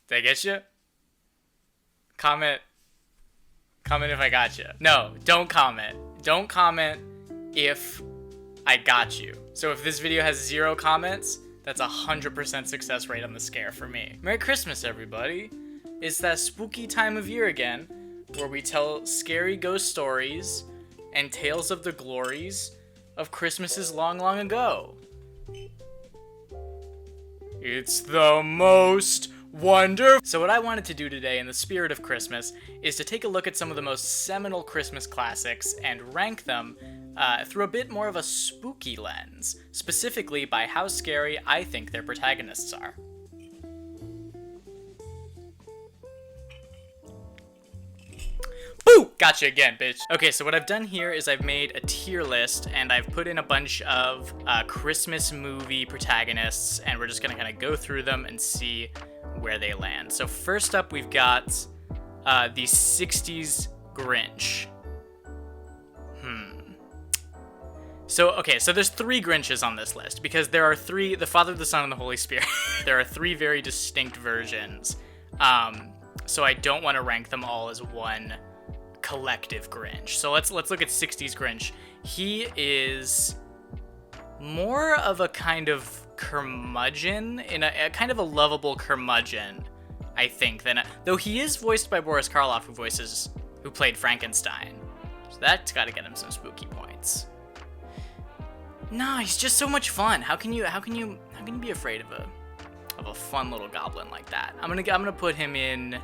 Did I get you? Comment if I got you. No, don't comment. Don't comment if I got you. So if this video has 0 comments, that's 100% success rate on the scare for me. Merry Christmas, everybody. It's that spooky time of year again, where we tell scary ghost stories and tales of the glories of Christmases long, long ago. It's the most wonderful. So what I wanted to do today in the spirit of Christmas is to take a look at some of the most seminal Christmas classics and rank them through a bit more of a spooky lens, specifically by how scary I think their protagonists are. Boo! Gotcha again, bitch. Okay, so what I've done here is I've made a tier list, and I've put in a bunch of Christmas movie protagonists, and we're just gonna kind of go through them and see where they land. So first up, we've got the 60s Grinch. So there's 3 Grinches on this list, because there are 3, the Father, the Son, and the Holy Spirit. There are 3 very distinct versions. So I don't want to rank them all as one collective Grinch. So let's look at 60s Grinch. He is more of a kind of curmudgeon, in a kind of a lovable curmudgeon, I think, though he is voiced by Boris Karloff, who played Frankenstein. So that's got to get him some spooky points. No, he's just so much fun. How can you be afraid of a fun little goblin like that? I'm gonna put him in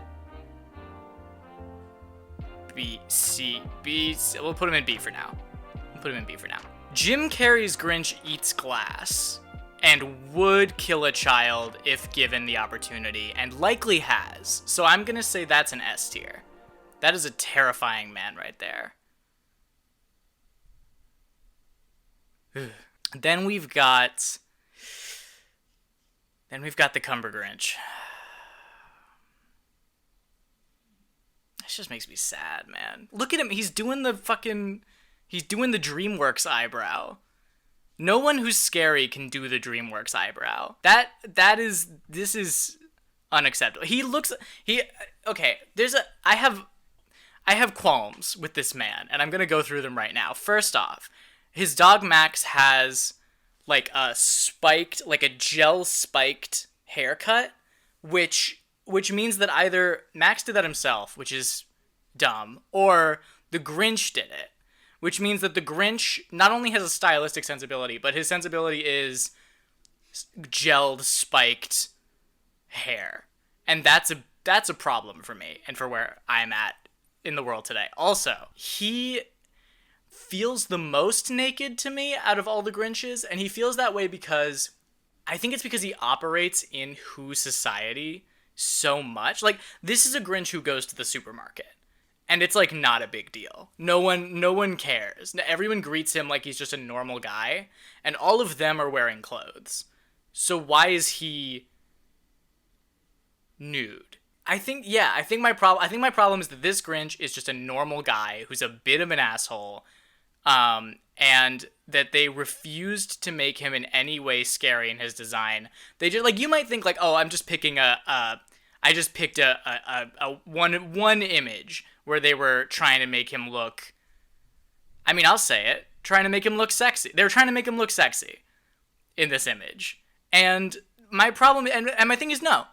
B, C. We'll put him in B for now. Jim Carrey's Grinch eats glass and would kill a child if given the opportunity, and likely has. So I'm gonna say that's an S tier. That is a terrifying man right there. Then we've got the Cumberbatch Grinch. This just makes me sad, man. Look at him. He's doing the DreamWorks eyebrow. No one who's scary can do the DreamWorks eyebrow. This is unacceptable. I have qualms with this man, and I'm going to go through them right now. First off, his dog Max has like a gel spiked haircut, which means that either Max did that himself, which is dumb, or the Grinch did it, which means that the Grinch not only has a stylistic sensibility, but his sensibility is gelled, spiked hair. And that's a problem for me and for where I'm at in the world today. Also, he feels the most naked to me out of all the Grinches, and he feels that way because I think it's because he operates in Who society so much. Like, this is a Grinch who goes to the supermarket, and it's like not a big deal. No one cares. Everyone greets him like he's just a normal guy, and all of them are wearing clothes. So why is he nude? I think my problem is that this Grinch is just a normal guy who's a bit of an asshole, and that they refused to make him in any way scary in his design. They just, like, you might think like, oh, I just picked a one image where they were trying to make him look, I mean, I'll say it, trying to make him look sexy. They were trying to make him look sexy in this image. And my problem, and my thing is no.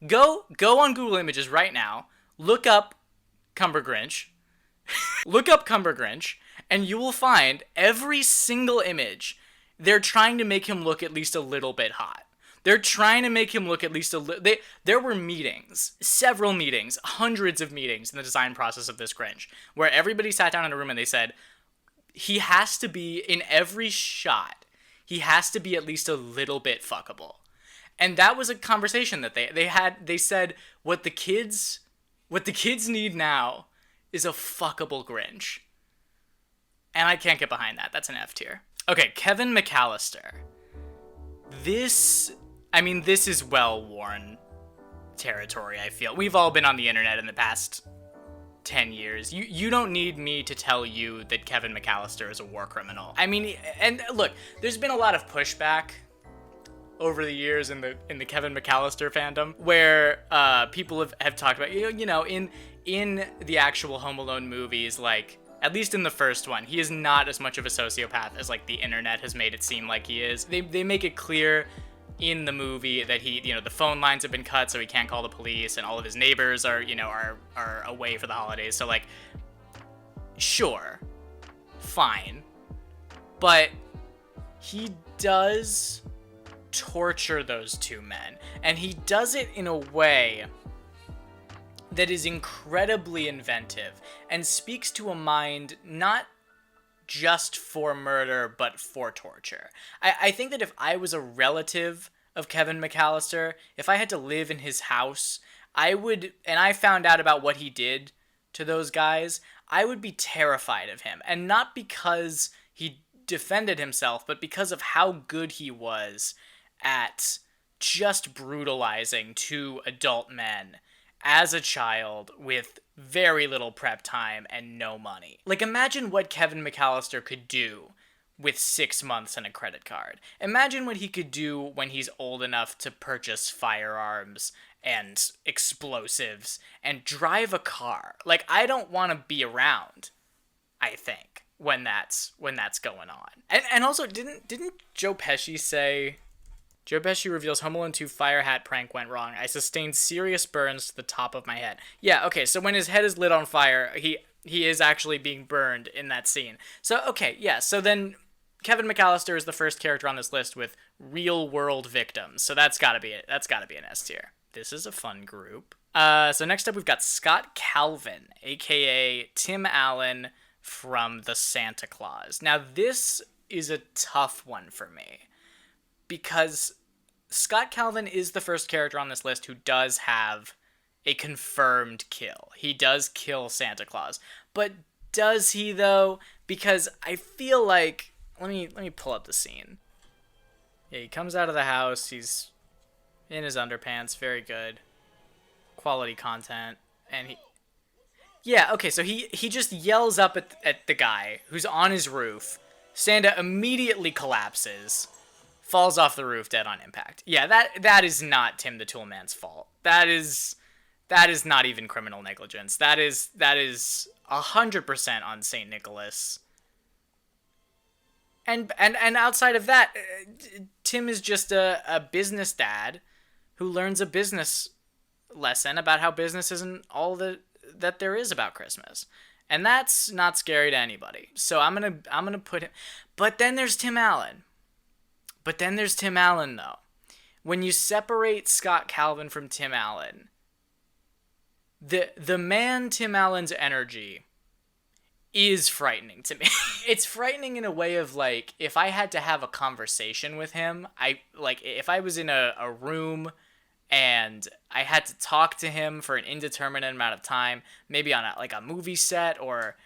Go on Google Images right now, look up Cumbergrinch, and you will find every single image, they're trying to make him look at least a little bit hot. They're trying to make him look at least a little... There were meetings, several meetings, hundreds of meetings in the design process of this Grinch, where everybody sat down in a room and they said, he has to be, in every shot, he has to be at least a little bit fuckable. And that was a conversation that they had. They said, what the kids need now is a fuckable Grinch. And I can't get behind that. That's an F tier. Okay, Kevin McAllister. This is well-worn territory, I feel. We've all been on the internet in the past 10 years. You don't need me to tell you that Kevin McAllister is a war criminal. I mean, and look, there's been a lot of pushback over the years in the Kevin McAllister fandom, where people have talked about, in the actual Home Alone movies, like, at least in the first one, he is not as much of a sociopath as, like, the internet has made it seem like he is. They make it clear in the movie that he, the phone lines have been cut so he can't call the police, and all of his neighbors are away for the holidays. So, like, sure, fine. But he does torture those two men, and he does it in a way that is incredibly inventive and speaks to a mind not just for murder but for torture. I think that if I was a relative of Kevin McAllister, if I had to live in his house, and I found out about what he did to those guys, I would be terrified of him. And not because he defended himself, but because of how good he was at just brutalizing two adult men as a child with very little prep time and no money. Like, imagine what Kevin McAllister could do with 6 months and a credit card. Imagine what he could do when he's old enough to purchase firearms and explosives and drive a car. Like, I don't want to be around, I think, when that's going on. And also, didn't Joe Pesci say... Joe Pesci reveals Home Alone 2 fire hat prank went wrong. I sustained serious burns to the top of my head. Yeah, okay, so when his head is lit on fire, he is actually being burned in that scene. So, okay, yeah, so then Kevin McAllister is the first character on this list with real-world victims. So that's gotta be it. That's gotta be an S tier. This is a fun group. So next up we've got Scott Calvin, a.k.a. Tim Allen from The Santa Claus. Now, this is a tough one for me, because Scott Calvin is the first character on this list who does have a confirmed kill. He does kill Santa Claus. But does he, though? Because I feel like... Let me pull up the scene. Yeah, he comes out of the house. He's in his underpants. Very good. Quality content. And he... Yeah, okay, so he just yells up at the guy who's on his roof. Santa immediately collapses, falls off the roof dead on impact. Yeah, that is not Tim the Toolman's fault. That is not even criminal negligence. That is 100% on St. Nicholas. And outside of that, Tim is just a business dad who learns a business lesson about how business isn't all that there is about Christmas. And that's not scary to anybody. So I'm gonna put him. But then there's Tim Allen. Though. When you separate Scott Calvin from Tim Allen, the man Tim Allen's energy is frightening to me. It's frightening in a way of, like, if I had to have a conversation with him, if I was in a room and I had to talk to him for an indeterminate amount of time, maybe on a movie set, or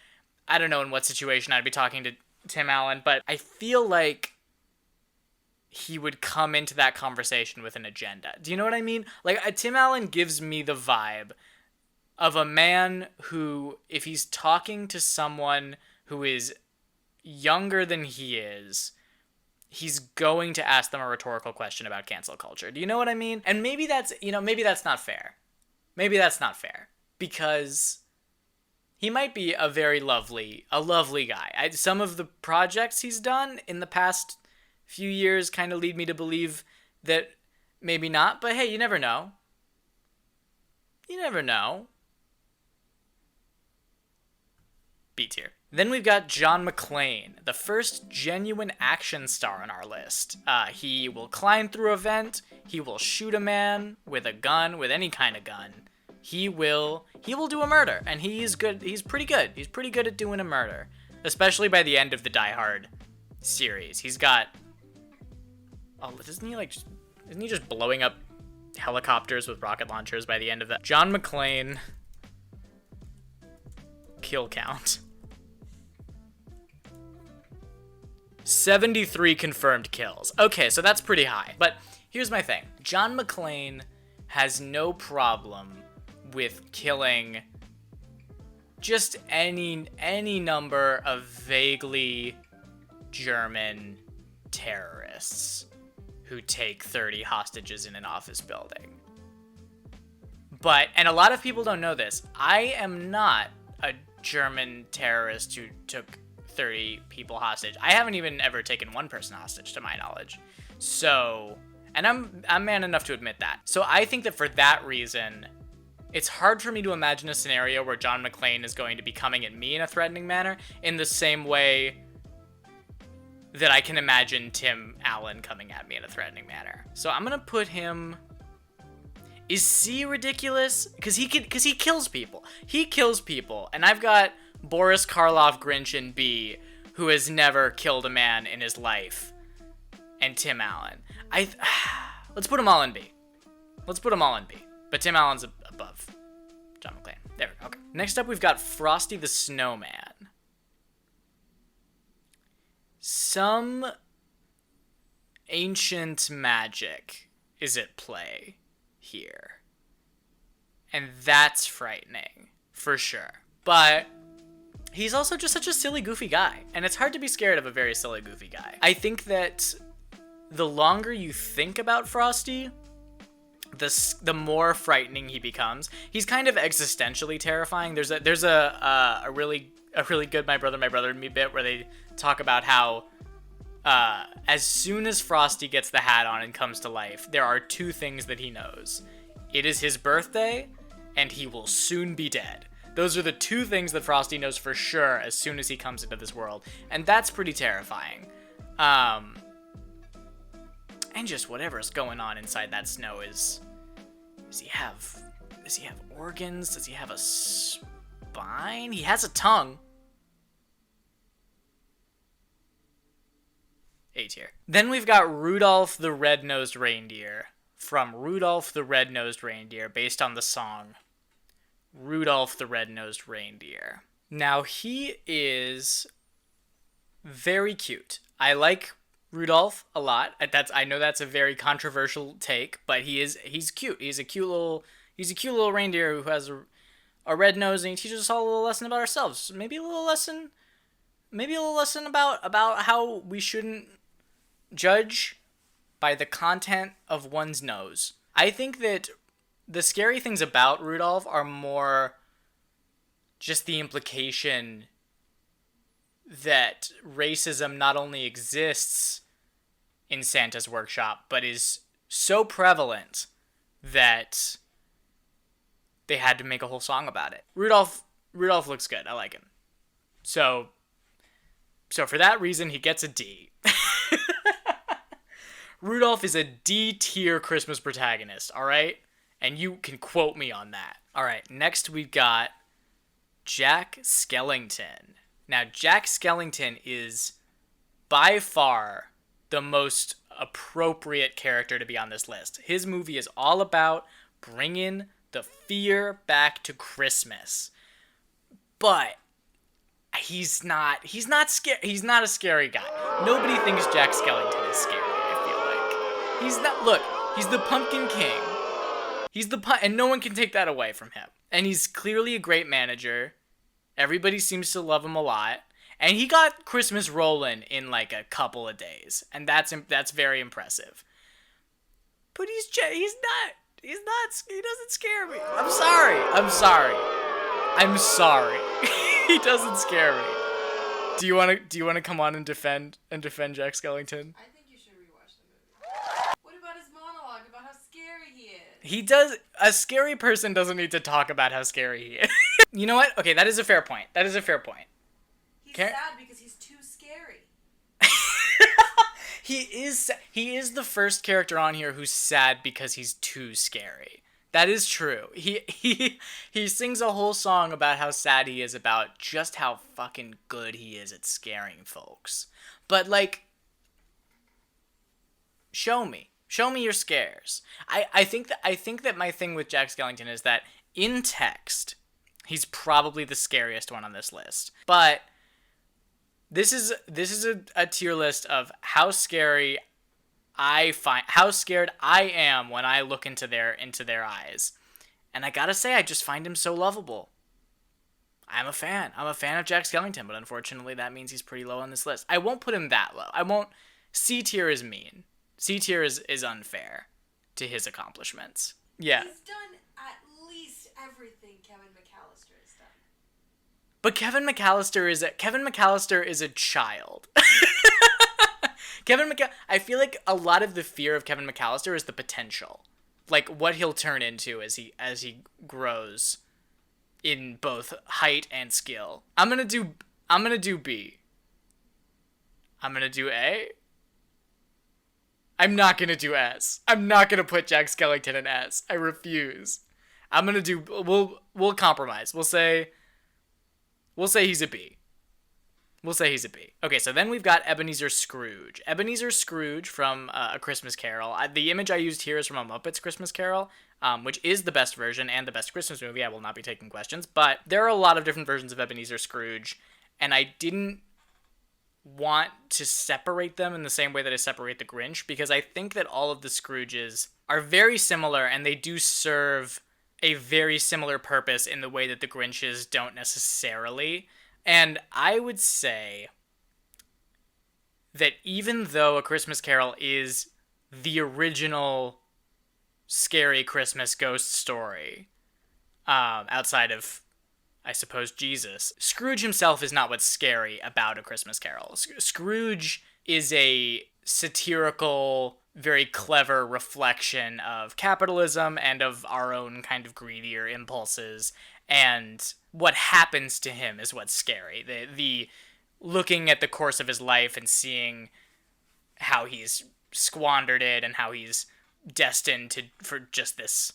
I don't know in what situation I'd be talking to Tim Allen, but I feel like he would come into that conversation with an agenda. Do you know what I mean? Like, Tim Allen gives me the vibe of a man who, if he's talking to someone who is younger than he is, he's going to ask them a rhetorical question about cancel culture. Do you know what I mean? And maybe that's not fair. Maybe that's not fair. Because he might be a lovely guy. Some of the projects he's done in the past few years kind of lead me to believe that maybe not. But hey, you never know. You never know. B tier. Then we've got John McClane, the first genuine action star on our list. He will climb through a vent. He will shoot a man with a gun, with any kind of gun. He will do a murder, and he's good. He's pretty good. He's pretty good at doing a murder, especially by the end of the Die Hard series. He's got... Oh, isn't he just blowing up helicopters with rocket launchers by the end of that? John McClane... Kill count. 73 confirmed kills. Okay, so that's pretty high. But here's my thing. John McClane has no problem with killing just any number of vaguely German terrorists. who take 30 hostages in an office building. And a lot of people don't know this, I am not a German terrorist who took 30 people hostage. I haven't even ever taken one person hostage, to my knowledge. So, and I'm man enough to admit that. So I think that for that reason, it's hard for me to imagine a scenario where John McClane is going to be coming at me in a threatening manner in the same way that I can imagine Tim Allen coming at me in a threatening manner. So I'm gonna put him... Is C ridiculous? Because he kills people. He kills people. And I've got Boris Karloff Grinch in B, who has never killed a man in his life. And Tim Allen. Let's put them all in B. But Tim Allen's above John McClane. There we go. Okay. Next up, we've got Frosty the Snowman. Some ancient magic is at play here. And that's frightening, for sure. But he's also just such a silly, goofy guy. And it's hard to be scared of a very silly, goofy guy. I think that the longer you think about Frosty, the more frightening he becomes. He's kind of existentially terrifying. There's a really good My Brother and Me bit where they talk about how as soon as Frosty gets the hat on and comes to life, there are two things that he knows. It is his birthday, and he will soon be dead. Those are the two things that Frosty knows for sure as soon as he comes into this world, and that's pretty terrifying. And just whatever's going on inside that snow does he have organs? Does he have a spine? He has a tongue. A tier. Then we've got Rudolph the Red-Nosed Reindeer from Rudolph the Red-Nosed Reindeer, based on the song Rudolph the Red-Nosed Reindeer. Now, he is very cute. I like Rudolph a lot. I know that's a very controversial take, but he's cute. He's a cute little reindeer who has a red nose, and he teaches us all a little lesson about ourselves. Maybe a little lesson about how we shouldn't judge by the content of one's nose. I think that the scary things about Rudolph are more just the implication that racism not only exists in Santa's workshop, but is so prevalent that they had to make a whole song about it. Rudolph looks good. I like him. So for that reason, he gets a D. Rudolph is a D tier Christmas protagonist, all right? And you can quote me on that. All right, next we've got Jack Skellington. Now, Jack Skellington is by far the most appropriate character to be on this list. His movie is all about bringing the fear back to Christmas. But he's not scary. He's not a scary guy. Nobody thinks Jack Skellington is scary, I feel like. He's not. Look, he's the Pumpkin King. And no one can take that away from him. And he's clearly a great manager. Everybody seems to love him a lot. And he got Christmas rolling in like a couple of days. And that's very impressive. But he doesn't scare me. I'm sorry. He doesn't scare me. Do you want to come on and defend Jack Skellington? I think you should rewatch the movie. What about his monologue about how scary he is? He does. A scary person doesn't need to talk about how scary he is. You know what? Okay, that is a fair point. He's sad because he's too scary. He is the first character on here who's sad because he's too scary. That is true. He sings a whole song about how sad he is about just how fucking good he is at scaring folks. But like, show me your scares. I think that my thing with Jack Skellington is that in text, he's probably the scariest one on this list. But this is a tier list of how scared I am when I look into their eyes. And I gotta say, I just find him so lovable. I'm a fan of Jack Skellington, but unfortunately that means he's pretty low on this list. I won't put him that low. C tier is mean. C tier is unfair to his accomplishments. Yeah. He's done at least everything Kevin McAllister has done. But Kevin McAllister is a child. I feel like a lot of the fear of Kevin McAllister is the potential. Like what he'll turn into as he grows in both height and skill. I'm going to do B. I'm going to do A. I'm not going to do S. I'm not going to put Jack Skellington in S. I refuse. I'm going to do we'll compromise. We'll say he's a B. We'll say he's a B. Okay, so then we've got Ebenezer Scrooge. Ebenezer Scrooge from A Christmas Carol. The image I used here is from A Muppets Christmas Carol, which is the best version and the best Christmas movie. I will not be taking questions, but there are a lot of different versions of Ebenezer Scrooge, and I didn't want to separate them in the same way that I separate the Grinch, because I think that all of the Scrooges are very similar, and they do serve a very similar purpose in the way that the Grinches don't necessarily. And I would say that even though A Christmas Carol is the original scary Christmas ghost story, outside of, I suppose, Jesus, Scrooge himself is not what's scary about A Christmas Carol. Scrooge is a satirical, very clever reflection of capitalism and of our own kind of greedier impulses, and what happens to him is what's scary. The looking at the course of his life and seeing how he's squandered it and how he's destined for just this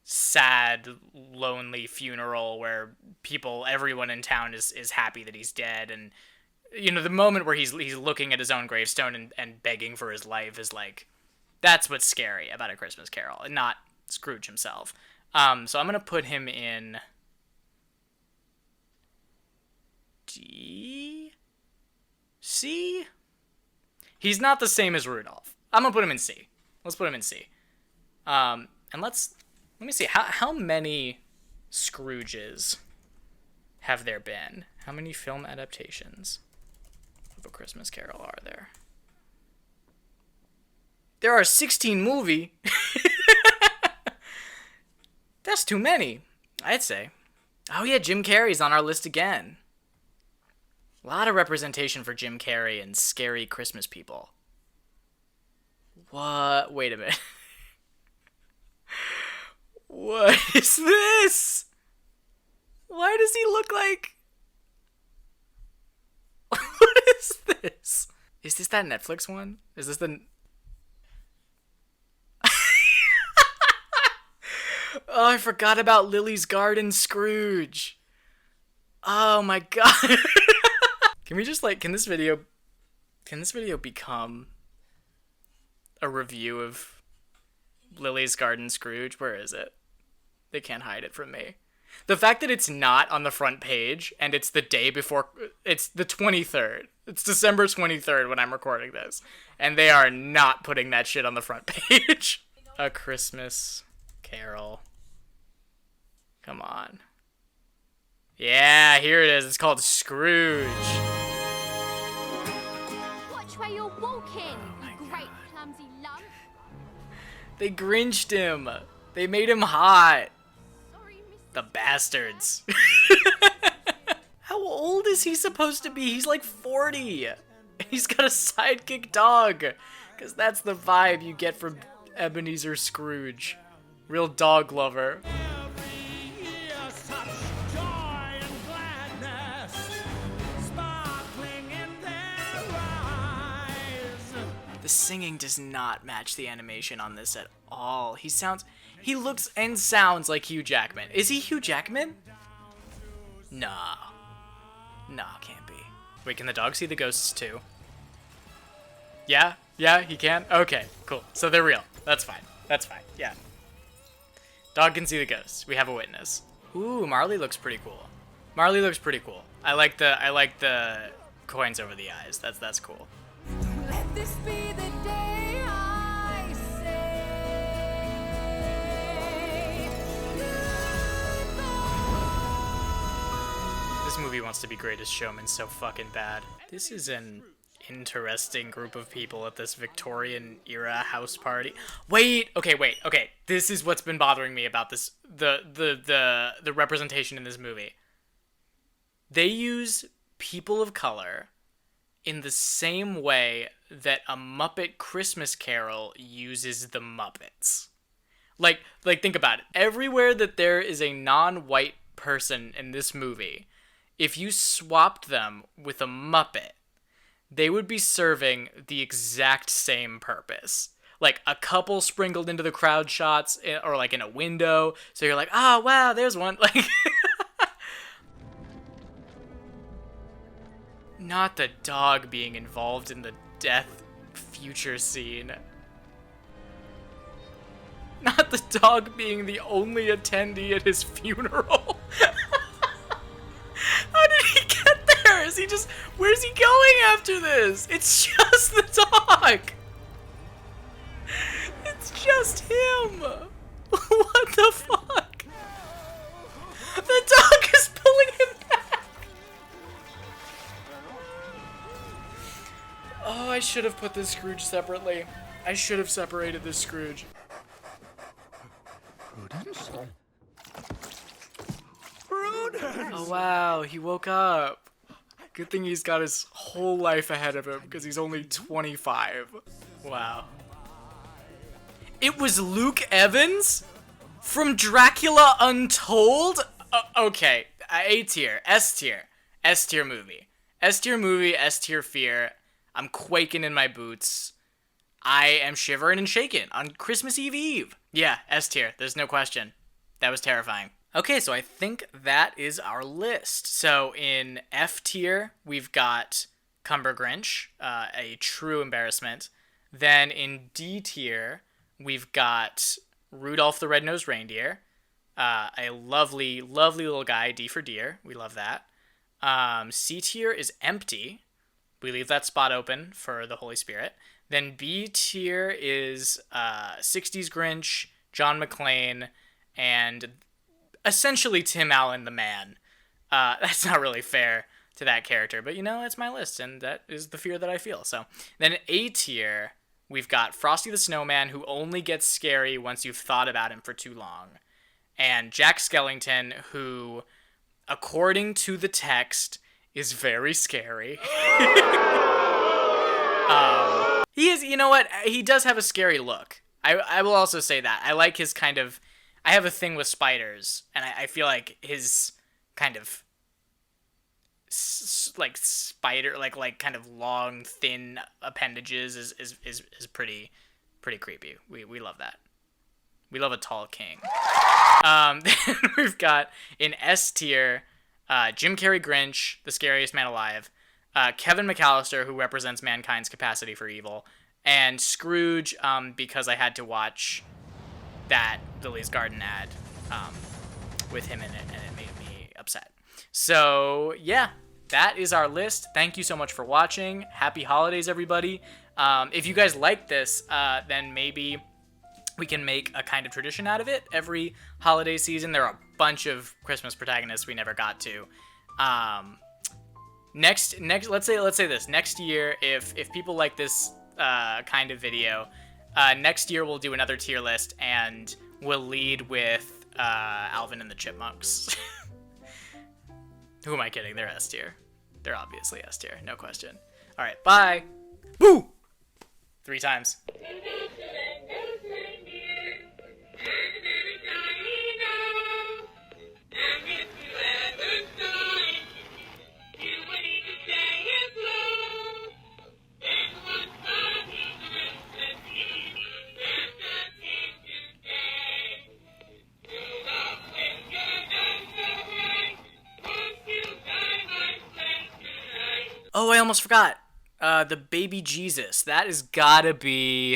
sad, lonely funeral where everyone in town is happy that he's dead, and the moment where he's looking at his own gravestone and begging for his life is like, that's what's scary about A Christmas Carol, and not Scrooge himself. So I'm gonna put him in D? C? He's not the same as Rudolph. I'm gonna put him in C. Let's put him in C. And let me see, how many Scrooges have there been? How many film adaptations of A Christmas Carol are there? There are 16 movie. That's too many, I'd say. Oh yeah, Jim Carrey's on our list again. A lot of representation for Jim Carrey and scary Christmas people. What? Wait a minute. What is this? Why does he look like... What is this? Is this that Netflix one? Is this the... Oh, I forgot about Lily's Garden Scrooge. Oh my god. Can we just can this video become a review of Lily's Garden Scrooge? Where is it? They can't hide it from me. The fact that it's not on the front page and it's the day before, it's the 23rd. It's December 23rd when I'm recording this. And they are not putting that shit on the front page. A Christmas Carol. Come on. Yeah, here it is. It's called Scrooge. Watch where you're walking, Oh you great clumsy lump. They Grinched him. They made him hot. Sorry, Mr. The bastards. How old is he supposed to be? He's like 40. He's got a sidekick dog. Because that's the vibe you get from Ebenezer Scrooge. Real dog lover. The singing does not match the animation on this at all. He looks and sounds like Hugh Jackman. Is he Hugh Jackman? No, can't be. Wait, can the dog see the ghosts too? Yeah, he can? Okay, cool. So they're real. That's fine, yeah. Dog can see the ghosts. We have a witness. Ooh, Marley looks pretty cool. I like the coins over the eyes. That's cool. Let this be the day I say goodbye. This movie wants to be Greatest Showman so fucking bad. This is an interesting group of people at this Victorian era house party. Wait. This is what's been bothering me about this the representation in this movie. They use people of color in the same way that A Muppet Christmas Carol uses the Muppets. Like think about it. Everywhere that there is a non-white person in this movie, if you swapped them with a Muppet, they would be serving the exact same purpose. Like a couple sprinkled into the crowd shots, or like in a window, so you're like, oh wow, there's one. Like, not the dog being involved in the death future scene. Not the dog being the only attendee at his funeral. How did he get there? Is he just... Where's he going after this? It's just the dog. It's just him. What the fuck? The dog is pulling him back. Oh, I should have put this Scrooge separately. I should have separated this Scrooge. Oh wow, he woke up. Good thing he's got his whole life ahead of him because he's only 25. Wow. It was Luke Evans from Dracula Untold? Okay, A tier, S tier. S tier movie. S tier movie, S tier fear. I'm quaking in my boots. I am shivering and shaking on Christmas Eve. Yeah, S tier. There's no question. That was terrifying. Okay, so I think that is our list. So in F tier, we've got Cumberbatch Grinch, a true embarrassment. Then in D tier, we've got Rudolph the Red-Nosed Reindeer, a lovely, lovely little guy, D for deer. We love that. C tier is empty. We leave that spot open for the Holy Spirit. Then B tier is 60s Grinch, John McClane, and essentially Tim Allen the Man. That's not really fair to that character, but you know, it's my list, and that is the fear that I feel. So then A tier, we've got Frosty the Snowman, who only gets scary once you've thought about him for too long, and Jack Skellington, who, according to the text, is very scary. He is, you know what? He does have a scary look. I will also say that. I like his kind of... I have a thing with spiders, and I feel like his kind of... like spider... like kind of long, thin appendages is pretty creepy. We love that. We love a tall king. Then we've got in S tier, Jim Carrey Grinch, the scariest man alive. Kevin McAllister, who represents mankind's capacity for evil, and Scrooge, because I had to watch that Lily's Garden ad with him in it, and it made me upset. So, yeah, that is our list. Thank you so much for watching. Happy holidays, everybody. If you guys like this, then maybe we can make a kind of tradition out of it. Every holiday season, there are a bunch of Christmas protagonists we never got to. Next, let's say this. Next year, if people like this kind of video, next year we'll do another tier list, and we'll lead with Alvin and the Chipmunks. Who am I kidding? They're S tier. They're obviously S tier, no question. All right, bye. Woo! 3 times. Oh, I almost forgot. The baby Jesus. That is gotta be